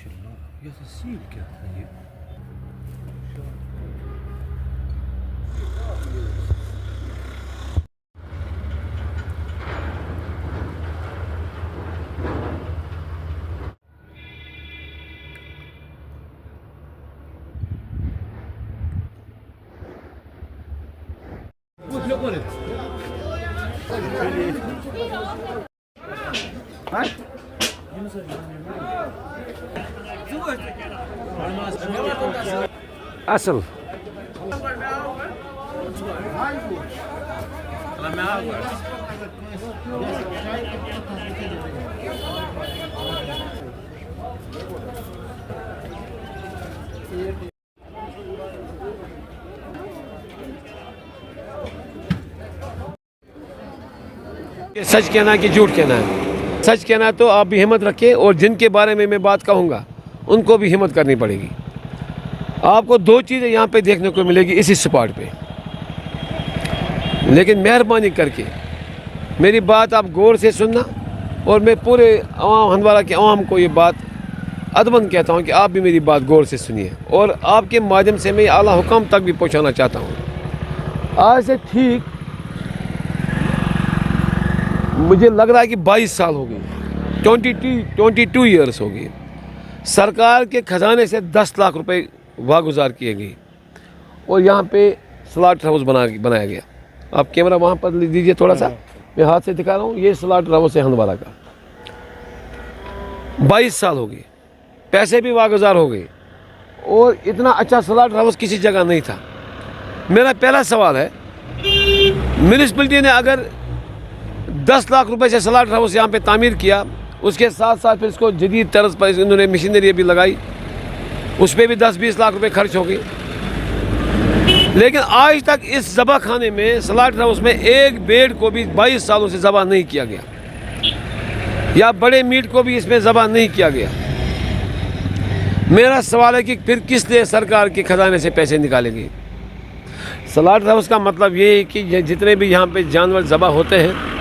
माशाल्लाह, ये तो सील क्या था ये? असल सच कहना कि झूठ कहना है। सच कहना तो आप भी हिम्मत रखें, और जिनके बारे में मैं बात कहूँगा उनको भी हिम्मत करनी पड़ेगी। आपको दो चीज़ें यहाँ पे देखने को मिलेगी इसी स्पॉट पे, लेकिन मेहरबानी करके मेरी बात आप गौर से सुनना, और मैं पूरे अवाम हंदवारा के अवाम को ये बात अदबन कहता हूँ कि आप भी मेरी बात गौर से सुनिए, और आपके माध्यम से मैं आला हुकाम तक भी पहुँचाना चाहता हूँ। आज से ठीक मुझे लग रहा है कि 22 साल हो गए, 22 ईयर्स हो गए, सरकार के ख़जाने से 10 लाख रुपए वागुजार किए गए, और यहाँ पे स्लॉट हाउस बनाया गया। आप कैमरा वहाँ पर दीजिए थोड़ा सा, मैं हाथ से दिखा रहा हूँ, ये स्लॉट हाउस है हंदवारा का। 22 साल हो गए, पैसे भी वागुजार हो गए, और इतना अच्छा स्लॉट हाउस किसी जगह नहीं था। मेरा पहला सवाल है, म्यूनिसिपलिटी ने अगर 10 लाख रुपए से स्लॉट हाउस यहाँ पे तामीर किया, उसके साथ साथ फिर इसको जदीद तर्ज पर इन्होंने मशीनरी भी लगाई, उस पर भी 10-20 लाख रुपए खर्च हो गए, लेकिन आज तक इस ज़बा खाने में, स्लॉट हाउस में एक बेड को भी 22 सालों से ज़बा नहीं किया गया, या बड़े मीट को भी इसमें ज़बा नहीं किया गया। मेरा सवाल है कि फिर किस लिए सरकार के ख़जाने से पैसे निकालेंगे? स्लॉट हाउस का मतलब ये है कि जितने भी यहाँ पे जानवर ज़बा होते हैं,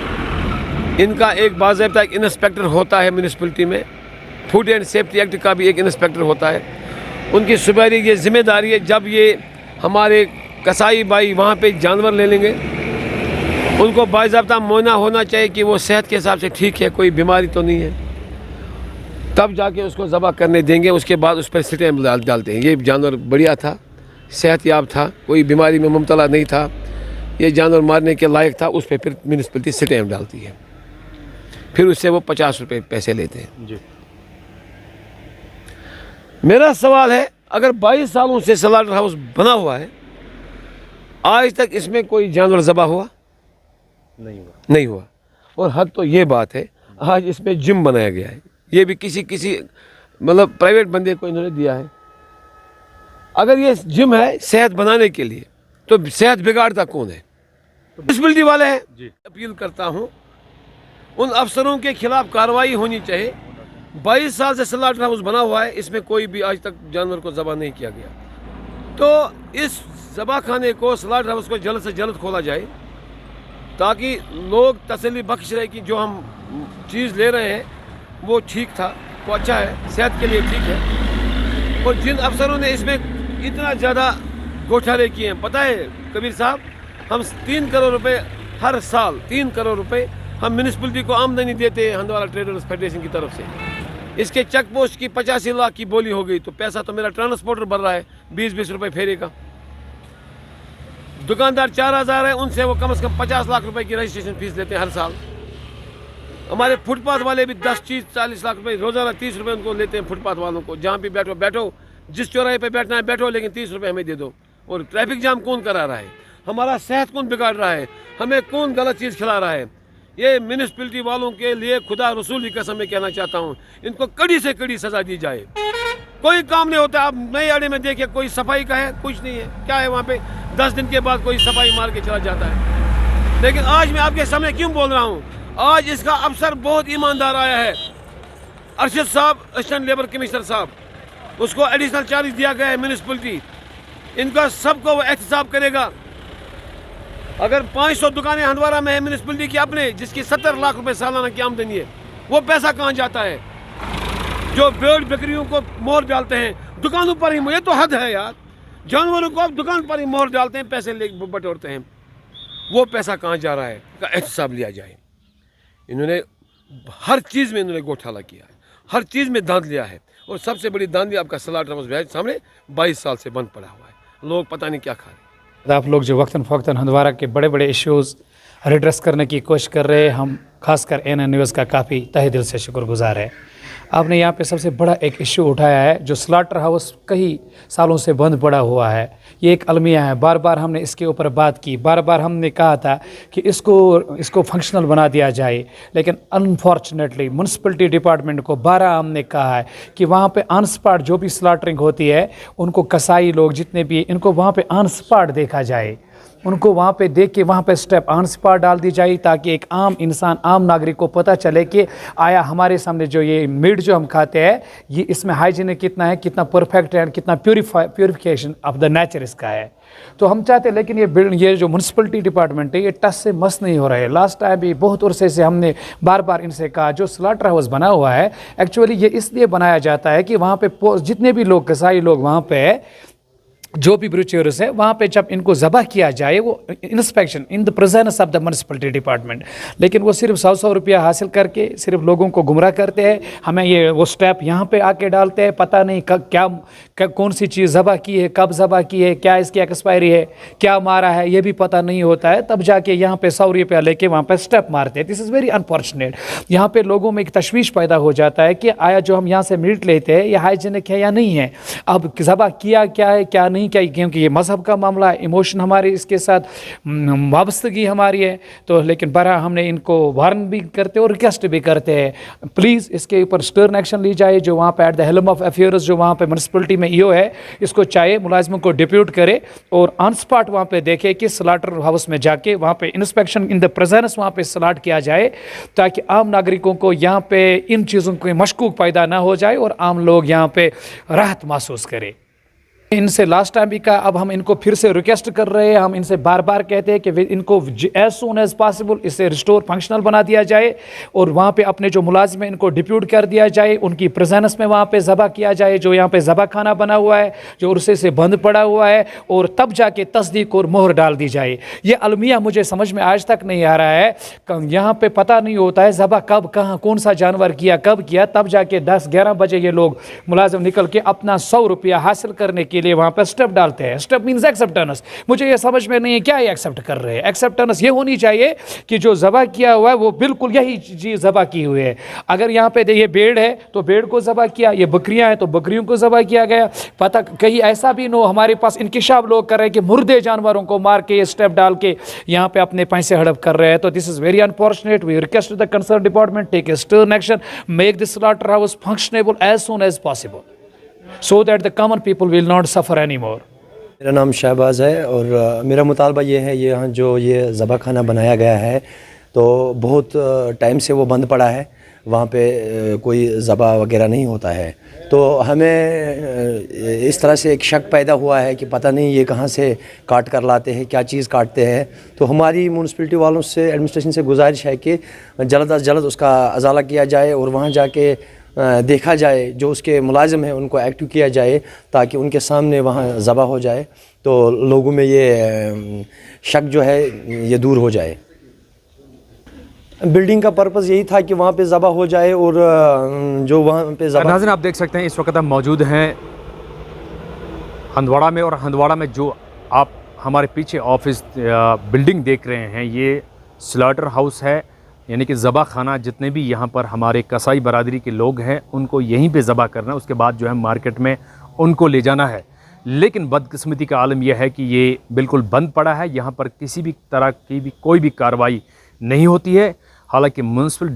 इनका एक बाज़ाब्ता एक इंस्पेक्टर होता है म्यूनिसिपलिटी में, फूड एंड सेफ्टी एक्ट का भी एक इंस्पेक्टर होता है। उनकी सुबह ये जिम्मेदारी है, जब ये हमारे कसाई भाई वहाँ पे जानवर ले लेंगे, उनको बाज़ाब्ता मुआयना होना चाहिए कि वो सेहत के हिसाब से ठीक है, कोई बीमारी तो नहीं है, तब जाके उसको ज़बह करने देंगे। उसके बाद उस पर स्टैम्प डालते हैं, ये जानवर बढ़िया था, सेहतयाब था, कोई बीमारी में मुब्तला नहीं था, ये जानवर मारने के लायक था, उस पर फिर म्यूनिसिपलिटी स्टैम्प डालती है, फिर उससे वो 50 रुपये पैसे लेते हैं जी। मेरा सवाल है, अगर 22 सालों से स्लॉट हाउस बना हुआ है, आज तक इसमें कोई जानवर ज़बह हुआ नहीं हुआ। और हद तो ये बात है, आज इसमें जिम बनाया गया है, ये भी किसी मतलब प्राइवेट बंदे को इन्होंने दिया है। अगर ये जिम है सेहत बनाने के लिए, तो सेहत बिगाड़ता कौन है? म्यूनिसिपलिटी वाले हैं जी। अपील करता हूँ, उन अफसरों के खिलाफ कार्रवाई होनी चाहिए। 22 साल से स्लॉट हाउस बना हुआ है, इसमें कोई भी आज तक जानवर को ज़बह नहीं किया गया। तो इस ज़बह खाने को, स्लॉट हाउस को जल्द से जल्द खोला जाए, ताकि लोग तसल्ली बख्श रहे कि जो हम चीज़ ले रहे हैं वो ठीक था, वो अच्छा है, सेहत के लिए ठीक है। और जिन अफसरों ने इसमें इतना ज़्यादा घोटाले किए हैं, पता है कबीर साहब, हम 3 करोड़ रुपए हर साल, 3 करोड़ रुपए हम म्यूनिसिपलिटी को आमदनी देते हैं हंदवारा ट्रेडर्स फेडरेशन की तरफ से। इसके चेक पोस्ट की 85 लाख की बोली हो गई, तो पैसा तो मेरा ट्रांसपोर्टर भर रहा है 20-20 रुपए फेरे का। दुकानदार 4000 है, उनसे वो कम से कम 50 लाख रुपए की रजिस्ट्रेशन फीस लेते हैं हर साल। हमारे फुटपाथ वाले भी 10-40 लाख रुपए रोजाना 30 रुपए उनको लेते हैं। फुटपाथ वालों को जहाँ भी बैठो, जिस चौराहे पे बैठना है बैठो, लेकिन 30 रुपए हमें दे दो। और ट्रैफिक जाम कौन करा रहा है? हमारा सेहत कौन बिगाड़ रहा है? हमें कौन गलत चीज़ खिला रहा है? ये म्यूनिसिपलिटी वालों के लिए खुदा रसूल की कसम में कहना चाहता हूँ, इनको कड़ी से कड़ी सजा दी जाए। कोई काम नहीं होता। आप नए अड्डे में देखिए, कोई सफाई का है, कुछ नहीं है। क्या है वहाँ पे? 10 दिन के बाद कोई सफाई मार के चला जाता है। लेकिन आज मैं आपके सामने क्यों बोल रहा हूँ? आज इसका अफसर बहुत ईमानदार आया है, अरशद साहब, असिस्टेंट लेबर कमिश्नर साहब, उसको एडिशनल चार्ज दिया गया है म्यूनिसिपलिटी। इनका सबको वो एहतसाब करेगा। अगर 500 दुकानें हंदवारा में है म्यूनिसिपलिटी की अपने, जिसकी 70 लाख रुपए सालाना की आमदनी है, वो पैसा कहाँ जाता है? जो भेड़ बकरियों को मोहर डालते हैं दुकानों पर ही, ये तो हद है यार। जानवरों को आप दुकान पर ही मोहर डालते हैं, पैसे ले बटोरते हैं। वो पैसा कहाँ जा रहा है का एहतसाब लिया जाए। इन्होंने हर चीज़ में इन्होंने घोटाला किया है, हर चीज़ में दांत लिया है। और सबसे बड़ी दांत आपका स्लॉटर हाउस सामने 22 साल से बंद पड़ा हुआ है, लोग पता नहीं क्या खा रहे हैं। आप लोग जो वक्तन फ़वक्तन हंदवारा के बड़े बड़े इश्यूज़ रिड्रेस करने की कोशिश कर रहे हैं, हम खासकर ANN न्यूज़ का काफ़ी तहे दिल से शुक्रगुजार है। आपने यहाँ पे सबसे बड़ा एक इश्यू उठाया है, जो स्लॉटर हाउस कई सालों से बंद पड़ा हुआ है। ये एक अलमिया है, बार बार हमने इसके ऊपर बात की, बार बार हमने कहा था कि इसको फंक्शनल बना दिया जाए, लेकिन अनफॉर्चुनेटली म्यूनसिपलिटी डिपार्टमेंट को 12 हमने कहा है कि वहाँ पे ऑन स्पॉट जो भी स्लॉटरिंग होती है, उनको कसाई लोग जितने भी, इनको वहाँ पे ऑन स्पॉट देखा जाए, उनको वहाँ पे देख के वहाँ पे स्टेप ऑन स्पॉट डाल दी जाए, ताकि एक आम इंसान, आम नागरिक को पता चले कि आया हमारे सामने जो ये मीट जो हम खाते हैं, ये इसमें हाइजीनिक कितना है, कितना परफेक्ट है, कितना प्योरीफिकेशन ऑफ द नेचर इसका है। तो हम चाहते हैं, लेकिन ये जो म्यूनसिपलिटी डिपार्टमेंट है, ये टस से मस नहीं हो रहा है। लास्ट टाइम भी बहुत अरसे से हमने बार बार इनसे कहा, जो स्लॉटर हाउस बना हुआ है एक्चुअली ये इसलिए बनाया जाता है कि वहाँ पे जितने भी लोग, कसाई लोग वहाँ पे जो भी ब्रूचर्स है, वहाँ पे जब इनको ज़बह किया जाए, वो inspection in the presence of the municipality department, लेकिन वो सिर्फ 100 रुपया हासिल करके सिर्फ लोगों को गुमराह करते हैं। हमें ये वो स्टेप यहाँ पे आके डालते हैं, पता नहीं कौन सी चीज़ ज़बह की है, कब ज़बह की है, क्या इसकी एक्सपायरी है, क्या मारा है, ये भी पता नहीं होता है। तब जाके यहाँ पे 100 रुपया लेके वहाँ पे स्टेप मारते हैं। This is very unfortunate. यहाँ पे लोगों में एक तशवीश पैदा हो जाता है कि आया जो हम यहाँ से मीट लेते हैं, ये हाइजीनिक है या नहीं है। अब ज़बह किया क्या है, क्या नहीं क्या, क्योंकि ये मज़हब का मामला है, इमोशन हमारे इसके साथ वाबस्तगी हमारी है। तो लेकिन बरा हमने इनको वार्न भी करते हैं और रिक्वेस्ट भी करते हैं, प्लीज़ इसके ऊपर स्टर्न एक्शन ली जाए। जो वहाँ पे एट द हेलम ऑफ अफेयर्स जो वहाँ पे म्यूनसिपलिटी में ईओ है, इसको चाहे मुलाजिमों को डिप्यूट करे और ऑन स्पॉट वहाँ पे देखे कि स्लॉटर हाउस में जाके वहाँ पे इंस्पेक्शन इन द प्रेजेंस वहाँ पे स्लॉट किया जाए, ताकि आम नागरिकों को यहाँ पे इन चीज़ों को मशकूक पैदा ना हो जाए और आम लोग यहाँ पे राहत महसूस करें। इनसे लास्ट टाइम भी कहा, अब हम इनको फिर से रिक्वेस्ट कर रहे हैं, हम इनसे बार बार कहते हैं कि इनको एज सून एज पॉसिबल इसे रिस्टोर फंक्शनल बना दिया जाए और वहाँ पे अपने जो मुलाजिम हैं इनको डिप्यूट कर दिया जाए, उनकी प्रेजेंस में वहाँ पे ज़बह किया जाए, जो यहाँ पे ज़बह खाना बना हुआ है, जो उर्से से बंद पड़ा हुआ है, और तब जाके तस्दीक और मोहर डाल दी जाए। ये अलमिया मुझे समझ में आज तक नहीं आ रहा है। यहाँ पे पता नहीं होता है ज़बह कब, कहाँ, कौन सा जानवर किया, कब किया, तब जाके 10-11 बजे ये लोग मुलाजिम निकल के अपना 100 रुपया हासिल करने के लिए वहाँ पर स्टेप डालते हैं। Step means acceptance. मुझे ये समझ में नहीं है क्या ये एक्सेप्ट कर रहे हैं। एक्सेप्टेंस ये होनी चाहिए कि जो ज़बह किया हुआ है वो बिल्कुल यही चीज़ ज़बह की हुई है। अगर यहाँ पे ये भेड़ है तो भेड़ को ज़बह किया, ये बकरियां हैं तो बकरियों को ज़बह किया गया। पता कहीं ऐसा भी नो हमारे पास इंकिशाफ लोग कर रहे हैं कि मुर्दे जानवरों को मार के ये स्टेप डाल के यहाँ पे अपने पैसे हड़प कर रहे हैं। तो this is very unfortunate. We request the concern department take a stern action, make this slaughter house functionable as soon as possible, so that the common people will not suffer anymore. मेरा नाम शहबाज है और मेरा मुतालबा ये है, यहाँ जो ये ज़बह खाना बनाया गया है तो बहुत टाइम से वो बंद पड़ा है, वहाँ पे कोई ज़बह वगैरह नहीं होता है। तो हमें इस तरह से एक शक पैदा हुआ है कि पता नहीं ये कहाँ से काट कर लाते हैं, क्या चीज़ काटते हैं। तो हमारी म्यूनसिपलिटी वालों से, एडमिनिस्ट्रेशन से गुजारिश है कि जल्द अज जल्द उसका अजाला किया जाए और वहाँ जाके देखा जाए, जो उसके मुलाजिम हैं उनको एक्टिव किया जाए ताकि उनके सामने वहाँ ज़बह हो जाए, तो लोगों में ये शक जो है ये दूर हो जाए। बिल्डिंग का पर्पज़ यही था कि वहाँ पे ज़बह हो जाए और जो वहाँ पे ज़बह। नाज़रीन आप देख सकते हैं इस वक्त हम मौजूद हैं हंदवाड़ा में, और हंदवाड़ा में जो आप हमारे पीछे ऑफिस बिल्डिंग देख रहे हैं ये स्लॉटर हाउस है, यानी कि ज़बह खाना। जितने भी यहाँ पर हमारे कसाई बरादरी के लोग हैं उनको यहीं पे ज़बह करना, उसके बाद जो है मार्केट में उनको ले जाना है। लेकिन बदकिस्मती का आलम यह है कि ये बिल्कुल बंद पड़ा है, यहाँ पर किसी भी तरह की भी कोई भी कार्रवाई नहीं होती है। हालांकि म्यूनसिपल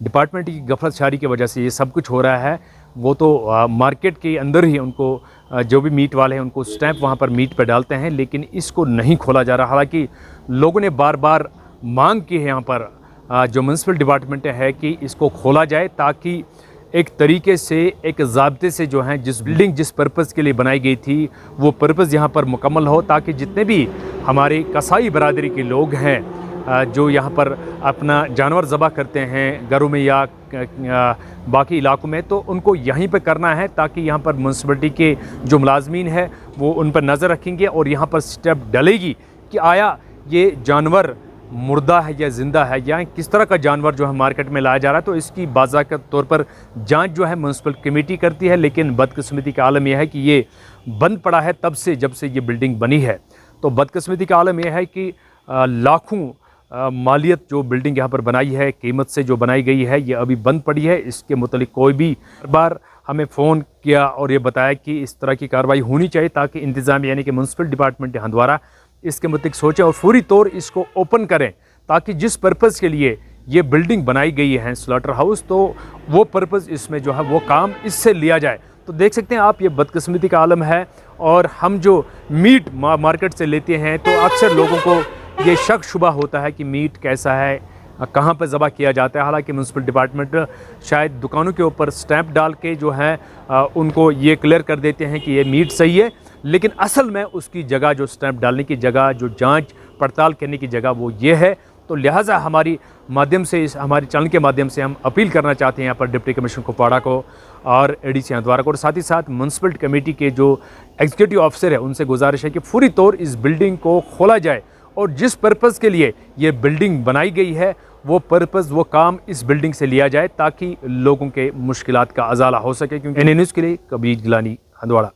डिपार्टमेंट की गफलतशारी की वजह से ये सब कुछ हो रहा है। वो तो मार्केट के अंदर ही उनको जो भी मीट वाले हैं उनको स्टैंप वहाँ पर मीट पर डालते हैं, लेकिन इसको नहीं खोला जा रहा। हालांकि लोगों ने बार बार मांग की है यहाँ पर जो म्यूनसिपल डिपार्टमेंट है कि इसको खोला जाए, ताकि एक तरीके से एक ज़ाब्ते से जो है जिस बिल्डिंग जिस पर्पज़ के लिए बनाई गई थी वो पर्पज़ यहाँ पर मुकम्मल हो, ताकि जितने भी हमारे कसाई बरादरी के लोग हैं जो यहाँ पर अपना जानवर ज़बह करते हैं घरों में या बाकी इलाकों में, तो उनको यहीं पर करना है ताकि यहाँ पर म्यूनसिपलिटी के जो मुलाजमीन है वो उन पर नज़र रखेंगे और यहाँ पर स्टेप डलेगी कि आया ये जानवर मुर्दा है या ज़िंदा है या किस तरह का जानवर जो है मार्केट में लाया जा रहा है। तो इसकी बाज़ाब्ता तौर पर जांच जो है म्यूनसिपल कमेटी करती है। लेकिन बदकिस्मती का आलम यह है कि ये बंद पड़ा है तब से जब से ये बिल्डिंग बनी है। तो बदकिस्मती का आलम यह है कि लाखों मालियत जो बिल्डिंग यहाँ पर बनाई है, कीमत से जो बनाई गई है, ये अभी बंद पड़ी है। इसके मुतालिक कोई भी बार हमें फ़ोन किया और ये बताया कि इस तरह की कार्रवाई होनी चाहिए ताकि इंतज़ाम यानी कि म्यूनसिपल डिपार्टमेंट हंदवारा इसके मुताबिक सोचें और फौरी तौर इसको ओपन करें ताकि जिस पर्पज़ के लिए ये बिल्डिंग बनाई गई है स्लॉटर हाउस, तो वो पर्पज़ इसमें जो है वो काम इससे लिया जाए। तो देख सकते हैं आप, ये बदकिस्मती का आलम है। और हम जो मीट मार्केट से लेते हैं तो अक्सर लोगों को ये शक शुबा होता है कि मीट कैसा है, कहाँ पर ज़बह किया जाता है। हालांकि म्यूनसिपल डिपार्टमेंट शायद दुकानों के ऊपर स्टैंप डाल के जो है उनको ये क्लियर कर देते हैं कि ये मीट सही है, लेकिन असल में उसकी जगह, जो स्टैंप डालने की जगह, जो जांच पड़ताल करने की जगह, वो ये है। तो लिहाजा हमारी माध्यम से, इस हमारे चैनल के माध्यम से हम अपील करना चाहते हैं यहाँ पर डिप्टी कमिश्नर कुपवाड़ा को और ADC हंदवारा को, और साथ ही साथ म्यूनसिपल कमेटी के जो एग्जीक्यूटिव ऑफिसर है उनसे गुजारिश है कि फौरी तौर इस बिल्डिंग को खोला जाए और जिस पर्पज़ के लिए ये बिल्डिंग बनाई गई है वो पर्पज़, वो काम इस बिल्डिंग से लिया जाए ताकि लोगों के मुश्किलात का अजाला हो सके। क्योंकि NA न्यूज़ के लिए कबीर गिलानी, हंदवाड़ा।